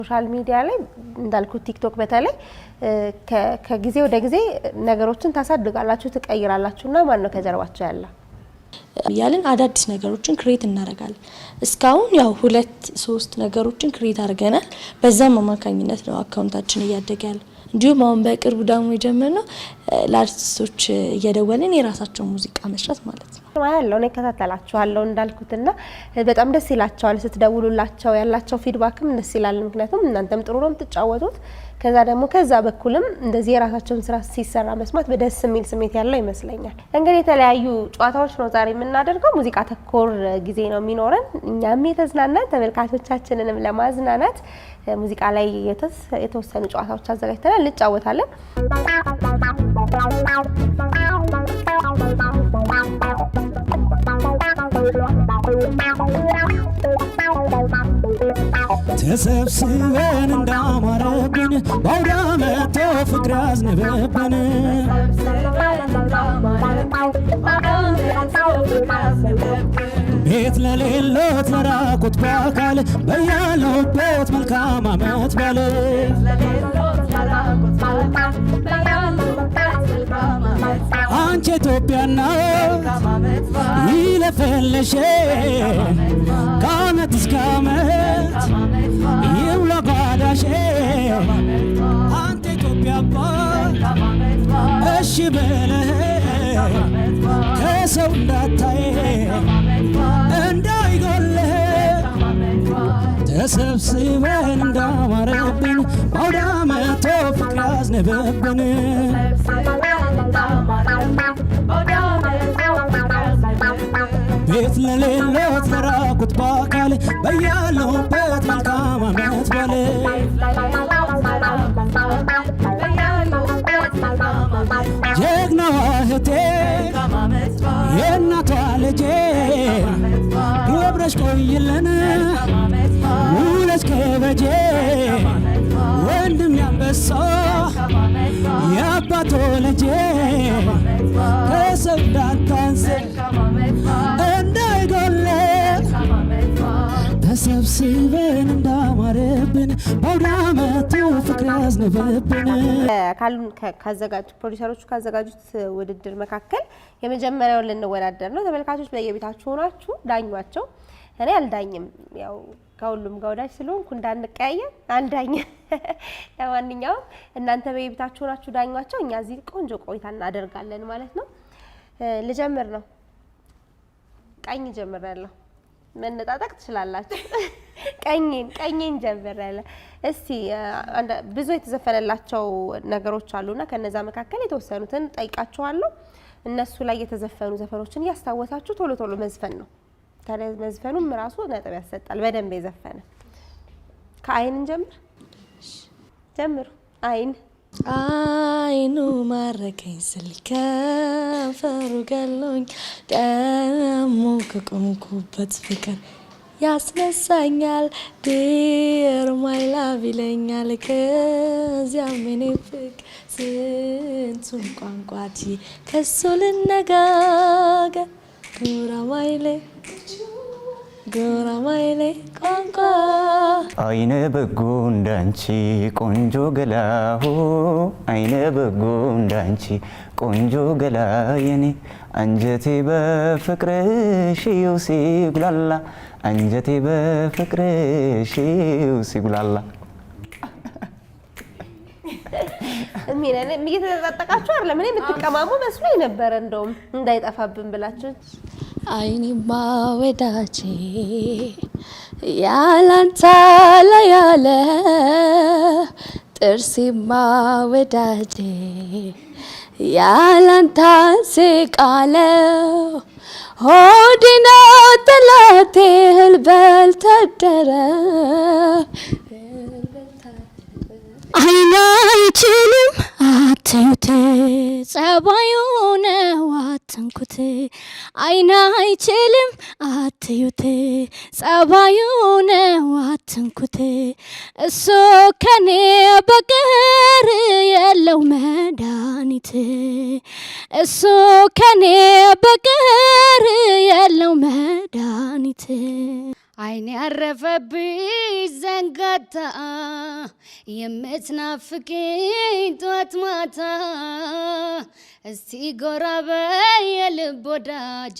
ሶሻል ሚዲያ ላይ እንዳልኩት ቲክቶክ በተለይ ከጊዜ ወደ ጊዜ ነገሮችን ታሳድጋላችሁ ትቀይራላችሁና ማን ነው ከጀርባችሁ ያለ ያለን አዳዲስ ነገሮችን ክሬት እናደርጋለን እስካሁን ያው 2-3 ነገሮችን ክሬት አድርገናል በዛም አማካኝነት ነው አካውንታችን እያደገ ያለው እንዲሁም አሁን በቅርቡ ደግሞ የጀመርነው ለአርቲስቶች እየደወልን የራሳቸው ሙዚቃ መስራት ማለት ነው ያለው ነው ከታተላችኋለሁ እንዳልኩትና በጣም ደስ ይላቸዋል ስትደውሉላቸው ያላቸው ፊድባክም ደስ ይላል ምክንያቱም እናንተም ጥሩ ነው የምትጫወቱት ከዛ ደግሞ ከዛ በኩልም እንደዚህ የራሳቸውን ስራ ሲሰራ መስማት በደስ የሚል ስሜት ያለው ይመስለኛል እንግዲህ የተለያዩ ጨዋታዎች ነው ዛሬ የምናደርገው ሙዚቃ ተኮር ጊዜ ነው የሚኖረን እኛም የተዝናናን ተመልካቾቻችንንም ለማዝናናት ሙዚቃ ላይ የተወሰኑ ጨዋታዎች አዘጋጅተናል ልጫወታለን ተሰብስበን እንዳማረብን ባውዳመቶ ፍቅር ያዝንብብን ቤት ለሌሎት ለራቁት በአካል በያለሁበት መልካም አመት በል አንቺ ኢትዮጵያና ይለፈልሽ ከአመት እስከ አመት ይውላ ጓዳሽ አንተ ኢትዮጵያ እሺ በለህ ከሰው እንዳታይ እንዳይጎልህ ተሰብስበን እንዳማረብን ባውዳመቶ ፍቅር ያዝንብብን ቤት ለሌሎት ለራቁት በአካል በያለሁበት መልካም አመት በል ጀግናዋ እህቴ የእናቷ ልጄ ክብረሽ ቆይልን ውለሽ ከበጄ ወንድም ያንበሳ የአባቶ ልጄ ከሰው እንዳታንስ እንዳይጎል ተሰብስበን እንዳማረብን ባውዳመቱ ፍቅር ያዝንብብን ካሉን ካዘጋጁ ፕሮዲዩሰሮቹ ካዘጋጁት ውድድር መካከል የመጀመሪያውን ልንወዳደር ነው ተመልካቾች በየቤታችሁ ሆናችሁ ዳኟቸው እኔ አልዳኝም ያው ከሁሉም ጋውዳች ስለሆንኩ እንዳንቀያየም አንዳኝ ለማንኛውም እናንተ በየቤታችሁ ሆናችሁ ዳኟቸው እኛ እዚህ ቆንጆ ቆይታ እናደርጋለን ማለት ነው ልጀምር ነው ቀኝ ጀምራለሁ መነጣጣቅ ትችላላችሁ ቀኝን ጀምራለሁ እስቲ ብዙ የተዘፈነላቸው ነገሮች አሉና ከነዛ መካከል የተወሰኑትን ጠይቃችኋለሁ እነሱ ላይ የተዘፈኑ ዘፈኖችን ያስታወሳችሁ ቶሎ ቶሎ መዝፈን ነው ታዲያ መዝፈኑም ራሱ ነጥብ ያሰጣል በደንብ የዘፈነ ከአይን ጀምሩ አይኑ ማረከኝ ስልከፈሩ ገሎኝ ደሞ ከቆምኩበት ፍቅር ያስነሳኛል ዲር ማይ ላቭ ይለኛል ከዚያም እኔ ፍቅር ስንቱን ቋንቋቲ ከሱ ልነጋገር ጎራማይሌ ቋንቋ አይነ በጎ እንዳንቺ ቆንጆ ገላሁ አይነ በጎ እንዳንቺ ቆንጆ ገላ የኔ አንጀቴ በፍቅርሽ ሲጉላላ አንጀቴ በፍቅርሽ ሲጉላላ እሚነን እየተጣጣቃችሁ አይደለም እኔ የምትቀማሙ መስሎኝ ነበር እንደውም እንዳይጠፋብን ብላችሁ አይኔማ ወዳጄ ያላንተ ለያለ ጥርሴማ ወዳጄ ያላንተ ሲቃለ ሆዲና ጠላቴ ህልበል ተደረ አይናችንም አትዩት ጸባዩ ነው አትንኩት አይናችንም አትዩት ጸባዩ ነው አትንኩት እሱ ከኔ በቀር የለው መድኃኒት እሱ ከኔ በቀር የለው መድኃኒት አይኔ ያረፈብሽ ዘንጋታ የምትናፍቂኝ ጧት ማታ እስቲ ጎራ በይ የልብ ወዳጄ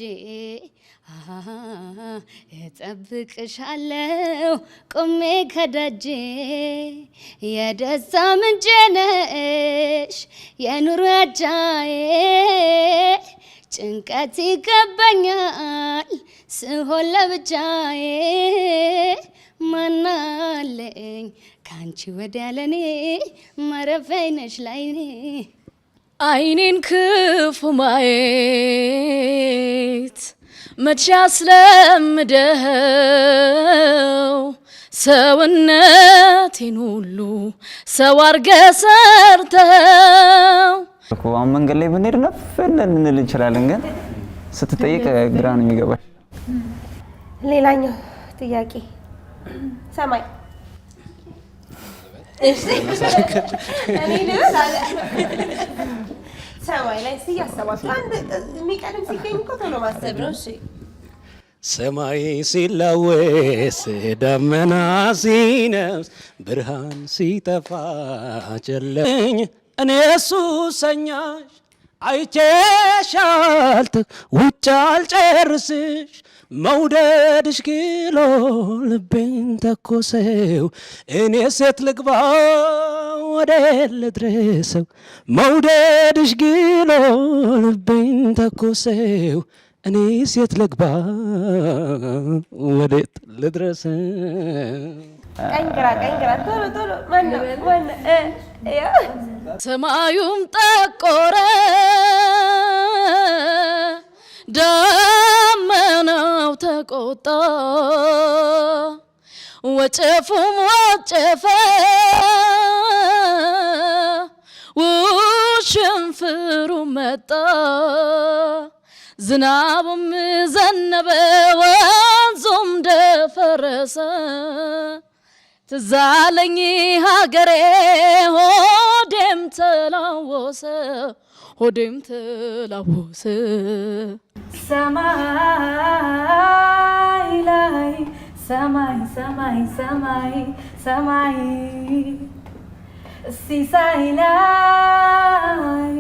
እጠብቅሻለሁ ቆሜ ከደጄ የደስታ ምንጭ ነሽ የኑሮ አጃዬ ጭንቀት ይከበኛል ስሆን ለብቻዬ ማናለኝ ካንቺ ወዲያ ለኔ ማረፊያዬ ነሽ ላይኔ አይኔን ክፉ ማየት መቼ አስለምደው ሰውነቴን ሁሉ ሰው አርገህ ሰርተው አሁን መንገድ ላይ ብንሄድ ነፍ ልንል እንችላለን፣ ግን ስትጠይቅ ግራ ነው የሚገባሽ። ሌላኛው ጥያቄ ሰማይ እሺ እኔ ልበል አለ ሰማይ ላይ ሲያሰባችሁ አንድ የሚቀድም ሲገኝ እኮ ቶሎ ማሰብ ነው። እሺ ሰማይ ሲላወስ ደመና ሲነፍስ ብርሃን ሲጠፋ ጨለኝ እኔ ሱሰኛሽ አይቼሻልት ውጭ አልጨርስሽ መውደድሽ ግሎ ልቤን ተኮሰው እኔ ሴት ልግባ ወደ ልድረሰው መውደድሽ ግሎ ልቤን ተኮሰው እኔ ሴት ልግባ ወደ ልድረሰው ቀኝ ግራ ቶሎ ቶሎ ማነው ሰማዩም ጠቆረ ደመናው ተቆጣ ወጨፉም ወጨፈ ውሽንፍሩ መጣ ዝናቡም ዘነበ ወንዙም ደፈረሰ ትዛለኝ ሀገሬ ሆዴም ተላወሰ ሰማይ ላይ ሰማይ ሰማይ ሰማይ ሰማይ ሲሳይ ላይ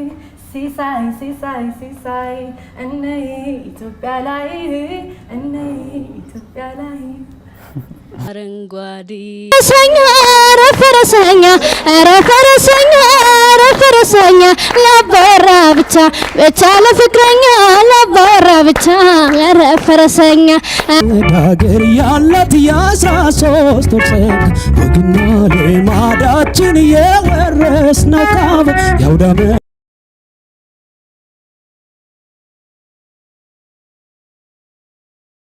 ሲሳይ ሲሳይ ሲሳይ እነ ኢትዮጵያ ላይ እነ ኢትዮጵያ ላይ አረንጓዴ ረፈረሰኛ ረፈረሰኛ ረፈረሰኛ ለበራ ብቻ ብቻ ለፍቅረኛ ለበራ ብቻ ረፈረሰኛ ዳገር ያላት የ13 ወር ጸጋ ወግና ልማዳችን የወረስነው ካብ ያውዳመ